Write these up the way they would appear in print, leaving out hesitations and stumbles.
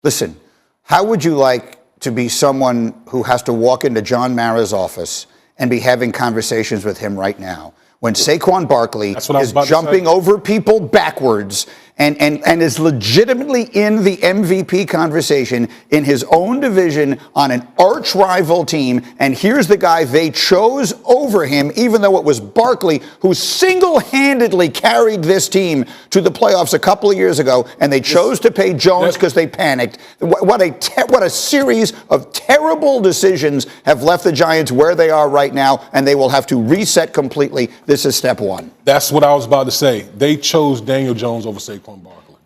Listen, how would you like to be someone who has to walk into John Mara's office and be having conversations with him right now when Saquon Barkley is jumping over people backwards and is legitimately in the MVP conversation in his own division on an arch rival team, and here's the guy they chose over him, even though it was Barkley who single-handedly carried this team to the playoffs a couple of years ago, and they chose to pay Jones because they panicked. What a series of terrible decisions have left the Giants where they are right now, and they will have to reset completely. This is step one. That's what I was about to say. They chose Daniel Jones over Saquon Barkley.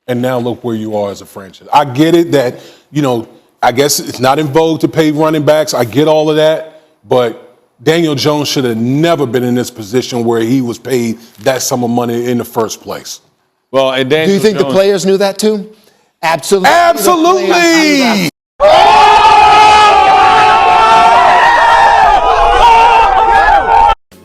And now look where you are as a franchise. I get it that, I guess it's not in vogue to pay running backs. I get all of that. But Daniel Jones should have never been in this position where he was paid that sum of money in the first place. Well, and Daniel Do you think the players knew that too? Absolutely. Absolutely.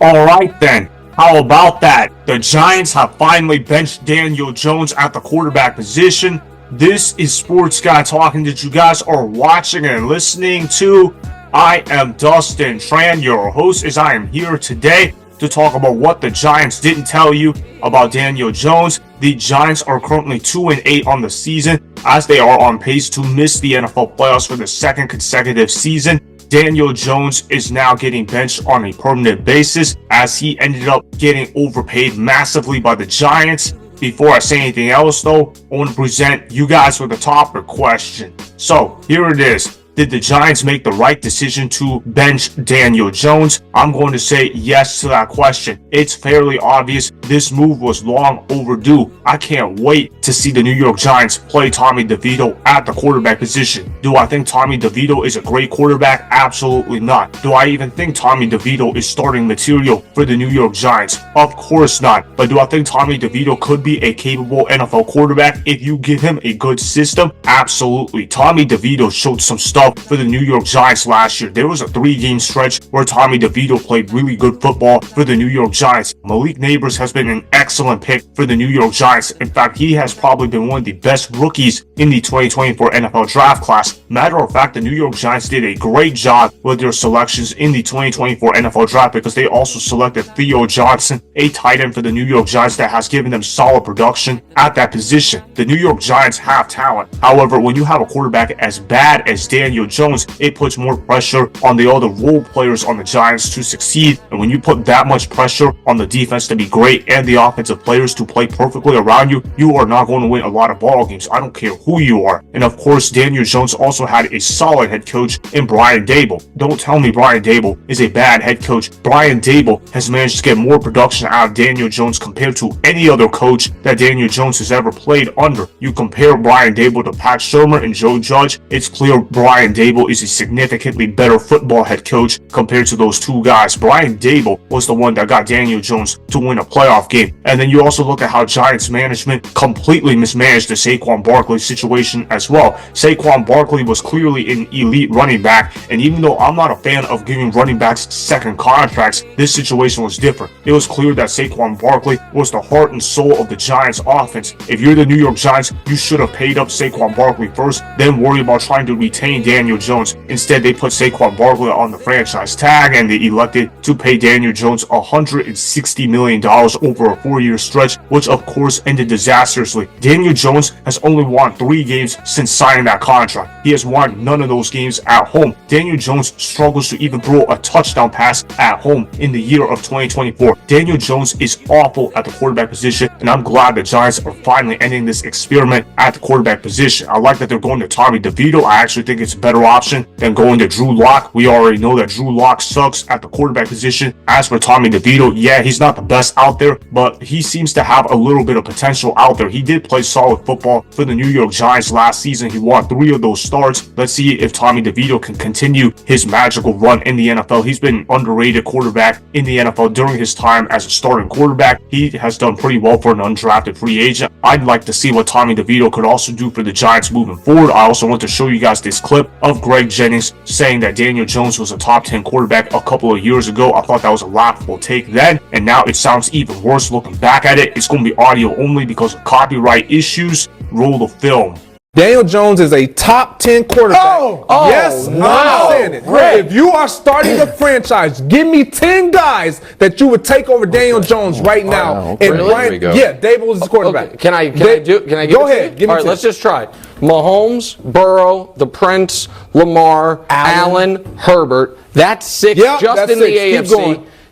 All right, then. How about that? The Giants have finally benched Daniel Jones at the quarterback position. This is Sports Guy talking that you guys are watching and listening to. I am Dustin Tran, your host, as I am here today to talk about what the Giants didn't tell you about Daniel Jones. The Giants are currently 2-8 on the season, as they are on pace to miss the NFL playoffs for the second consecutive season. Daniel Jones is now getting benched on a permanent basis, as he ended up getting overpaid massively by the Giants. Before I say anything else, though, I want to present you guys with a topic question. So here it is. Did the Giants make the right decision to bench Daniel Jones? I'm going to say yes to that question. It's fairly obvious this move was long overdue. I can't wait to see the New York Giants play Tommy DeVito at the quarterback position. Do I think Tommy DeVito is a great quarterback? Absolutely not. Do I even think Tommy DeVito is starting material for the New York Giants? Of course not. But do I think Tommy DeVito could be a capable NFL quarterback if you give him a good system? Absolutely. Tommy DeVito showed some stuff for the New York Giants last year. There was a 3-game stretch where Tommy DeVito played really good football for the New York Giants. Malik Nabers has been an excellent pick for the New York Giants. In fact, he has probably been one of the best rookies in the 2024 NFL draft class. Matter of fact, the New York Giants did a great job with their selections in the 2024 NFL draft because they also selected Theo Johnson, a tight end for the New York Giants that has given them solid production at that position. The New York Giants have talent. However, when you have a quarterback as bad as Daniel Jones, it puts more pressure on the other role players on the Giants to succeed. And when you put that much pressure on the defense to be great and the offensive players to play perfectly around you, you are not going to win a lot of ball games. I don't care who you are. And of course, Daniel Jones also had a solid head coach in Brian Daboll. Don't tell me Brian Daboll is a bad head coach. Brian Daboll has managed to get more production out of Daniel Jones compared to any other coach that Daniel Jones has ever played under. You compare Brian Daboll to Pat Shurmur and Joe Judge, it's clear Brian Daboll is a significantly better football head coach compared to those two guys. Brian Daboll was the one that got Daniel Jones to win a playoff game. And then you also look at how Giants management completely mismanaged the Saquon Barkley situation as well. Saquon Barkley was clearly an elite running back, and even though I'm not a fan of giving running backs second contracts, this situation was different. It was clear that Saquon Barkley was the heart and soul of the Giants offense. If you're the New York Giants, you should have paid up Saquon Barkley first, then worry about trying to retain Daniel Jones. Instead, they put Saquon Barkley on the franchise tag, and they elected to pay Daniel Jones $160 million over a 4-year stretch, which of course ended disastrously. Daniel Jones has only won 3 games since signing that contract. He has won none of those games at home. Daniel Jones struggles to even throw a touchdown pass at home in the year of 2024. Daniel Jones is awful at the quarterback position, and I'm glad the Giants are finally ending this experiment at the quarterback position. I like that they're going to Tommy DeVito. I actually think it's a better option than going to Drew Lock. We already know that Drew Lock sucks at the quarterback position. As for Tommy DeVito, yeah, he's not the best out there, but he seems to have a little bit of potential out there. He did play solid football for the New York Giants last season. He won 3 of those starts. Let's see if Tommy DeVito can continue his magical run in the NFL. He's been an underrated quarterback in the NFL during his time as a starting quarterback. He has done pretty well for an undrafted free agent. I'd like to see what Tommy DeVito could also do for the Giants moving forward. I also want to show you guys this clip of Greg Jennings saying that Daniel Jones was a top 10 quarterback a couple of years ago. I thought that was a laughable take then, and now it sounds even worse looking back at it. It's going to be audio only because of copyright issues. Roll the film. Daniel Jones is a top 10 quarterback. Yes, wow. I'm saying it. Great. If you are starting a franchise, give me 10 guys that you would take over Daniel Jones right now. And Really? Brian, Here we go. yeah, Daboll is the quarterback. Okay. Can I give Go it to ahead. you? Give me All right, 10. let's just try it. Mahomes, Burrow, the Prince, Lamar, Allen, Herbert. That's 6 Yep, just that's in the 6. Keep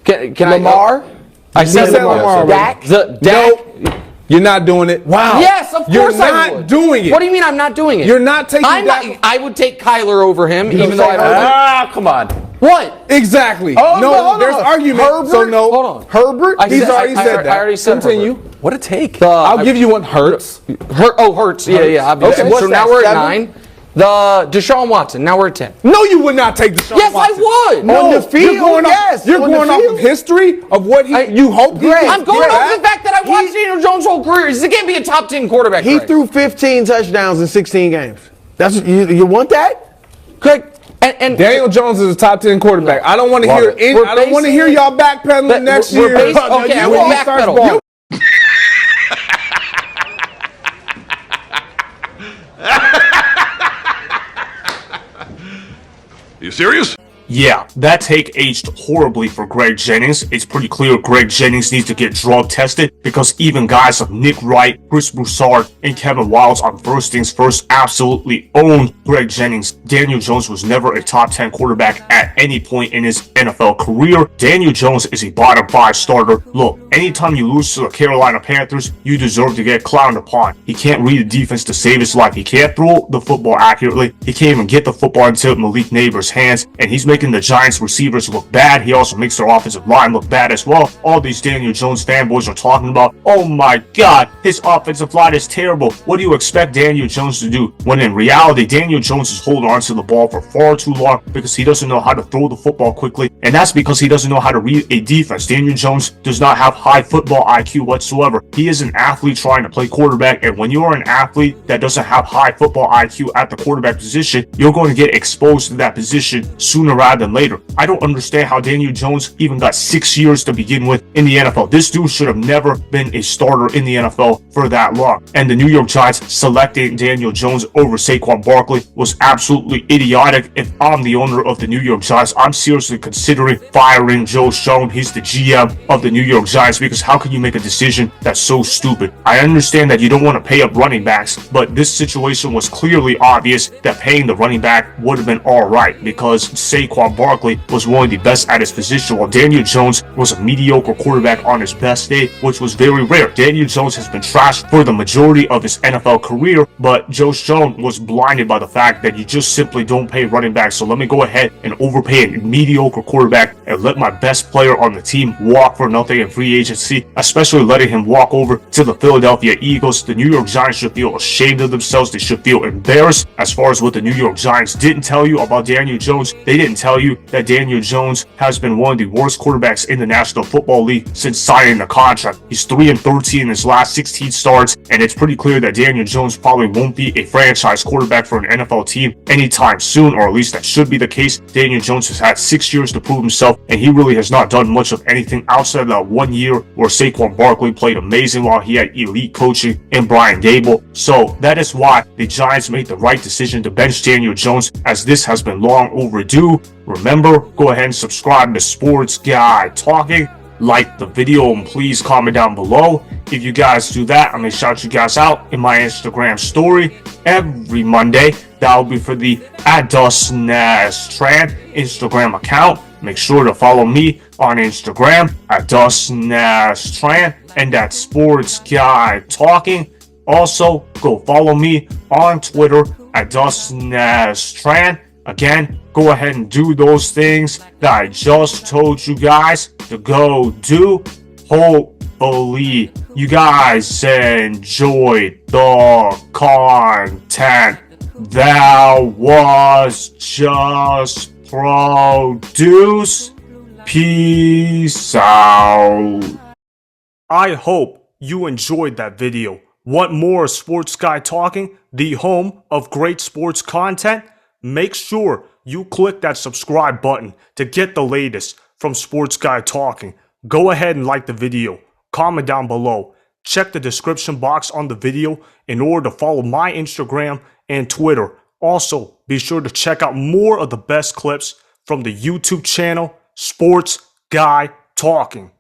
AFC. Can Lamar? I said said Lamar. Lamar already. Dak. Nope. You're not doing it. Wow. Yes, of course You're I not would. doing it. What do you mean I'm not doing it? You're not taking Dak. I would take Kyler over him, even though I don't. come on. What? Exactly. Oh, no, there's no. argument. Herbert? So no. Hold on. Herbert? He's already said that. I already said Continue. Herbert. What a take. I'll give you one. Hurts. Hurts. Yeah, obviously. Okay, what's So now that, we're at 7? 9. The Deshaun Watson. Now we're at 10. No, you would not take Deshaun Yes, Watson. I would. No, On the field, you're going yes. off, you're On the going off field. of history of what you hope he can I'm going get off back. the fact that I watched Daniel Jones' whole career. He can't be a top 10 quarterback. He Greg. threw 15 touchdowns in 16 games. That's you want that? Greg, and Daniel Jones is a top 10 quarterback. I don't want to hear. We're I don't want to hear basing- y'all backpedaling next we're year. basing- okay, I when will he starts backpedal. balling. You serious? Yeah, that take aged horribly for Greg Jennings. It's pretty clear Greg Jennings needs to get drug tested because even guys like Nick Wright, Chris Broussard, and Kevin Wildes on First Things First absolutely owned Greg Jennings. Daniel Jones was never a top 10 quarterback at any point in his NFL career. Daniel Jones is a bottom 5 starter. Look, anytime you lose to the Carolina Panthers, you deserve to get clowned upon. He can't read the defense to save his life. He can't throw the football accurately. He can't even get the football into Malik Nabers' hands, and he's making the Giants receivers look bad. He also makes their offensive line look bad as well. All these Daniel Jones fanboys are talking about, oh my god, his offensive line is terrible. What do you expect Daniel Jones to do? When in reality, Daniel Jones is holding on to the ball for far too long because he doesn't know how to throw the football quickly, and that's because he doesn't know how to read a defense. Daniel Jones does not have high football IQ whatsoever. He is an athlete trying to play quarterback, and when you are an athlete that doesn't have high football IQ at the quarterback position, you're going to get exposed to that position sooner rather than later. I don't understand how Daniel Jones even got 6 years to begin with in the NFL. This dude should have never been a starter in the NFL for that long. And the New York Giants selecting Daniel Jones over Saquon Barkley was absolutely idiotic. If I'm the owner of the New York Giants, I'm seriously considering firing Joe Schoen. He's the GM of the New York Giants, because how can you make a decision that's so stupid? I understand that you don't want to pay up running backs, but this situation was clearly obvious that paying the running back would have been alright, because Saquon Barkley was one of the best at his position, while Daniel Jones was a mediocre quarterback on his best day, which was very rare. Daniel Jones has been trashed for the majority of his NFL career, but Joe Schoen was blinded by the fact that you just simply don't pay running backs. So let me go ahead and overpay a mediocre quarterback and let my best player on the team walk for nothing in free agency, especially letting him walk over to the Philadelphia Eagles. The New York Giants should feel ashamed of themselves. They should feel embarrassed. As far as what the New York Giants didn't tell you about Daniel Jones, they didn't tell you that Daniel Jones has been one of the worst quarterbacks in the National Football League since signing the contract. He's 3-13 in his last 16 starts, and it's pretty clear that Daniel Jones probably won't be a franchise quarterback for an NFL team anytime soon, or at least that should be the case. Daniel Jones has had 6 years to prove himself, and he really has not done much of anything outside of that 1 year where Saquon Barkley played amazing while he had elite coaching in Brian Daboll. So that is why the Giants made the right decision to bench Daniel Jones, as this has been long overdue. Remember, go ahead and subscribe to Sports Guy Talking. Like the video and please comment down below. If you guys do that, I'm going to shout you guys out in my Instagram story every Monday. That will be for the @DusNasTran Instagram account. Make sure to follow me on Instagram @DusNasTran and that's Sports Guy Talking. Also, go follow me on Twitter @DusNasTran. Again, go ahead and do those things that I just told you guys to go do. Hopefully, you guys enjoyed the content that was just produced. Peace out. I hope you enjoyed that video. Want more Sports Guy Talking, the home of great sports content? Make sure you click that subscribe button to get the latest from Sports Guy Talking. Go ahead and like the video, comment down below, check the description box on the video in order to follow my Instagram and Twitter. Also, be sure to check out more of the best clips from the YouTube channel, Sports Guy Talking.